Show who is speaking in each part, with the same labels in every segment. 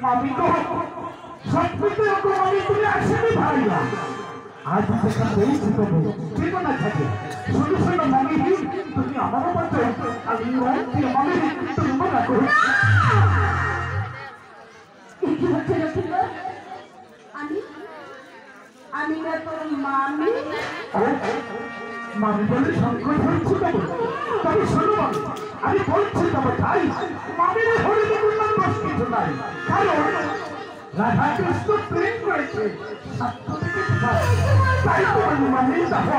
Speaker 1: আমি তো সবকিছু আমি তুমি আসলে ভাই না আজ সেখানে রয়েছি তবু ঠিক না থাকে শুধু শুধু মামি তুমি আমারও বলছো আমি মামি তুমি মনে করো
Speaker 2: কি হচ্ছে রসিকর? আমি আমি না তোর মামি।
Speaker 1: মামি বলে সংকট হচ্ছে তবু তবে শোনো মামি আমি বলছি তবে তাই মামির হরিণী কোনো দোষ কিছু নাই কারণ রাধা কৃষ্ণ প্রেম করেছে তাই তো মামি দেখো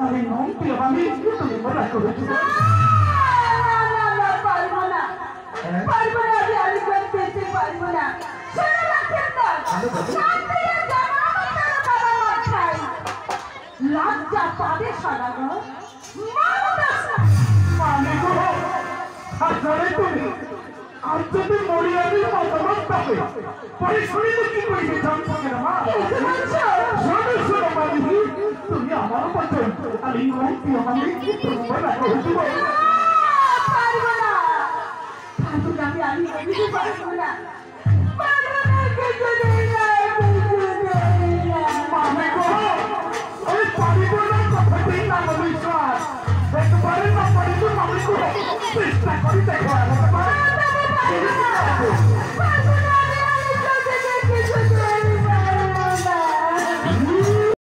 Speaker 1: আমি নম প্রিয় মামি তুমি মনে করেছো
Speaker 2: পারবো না পারবো না আমি আলিগঞ্জ যেতে পারবো না। শোনো রাখেন না শান্তির জামা আমার বাবা মাথায় লজ্জা পাবে সদাগর
Speaker 1: মামি গো আসলে তুমি আর যদি মরিয়াদের মতামত পাবে পরে শুনিলে কি করিবে জানতো না মা শোনো শোনো মামি তুমি আমার মতো আমি নম প্রিয় মামি তুমি মনে করেছো
Speaker 2: পারবো না আমি পারবো না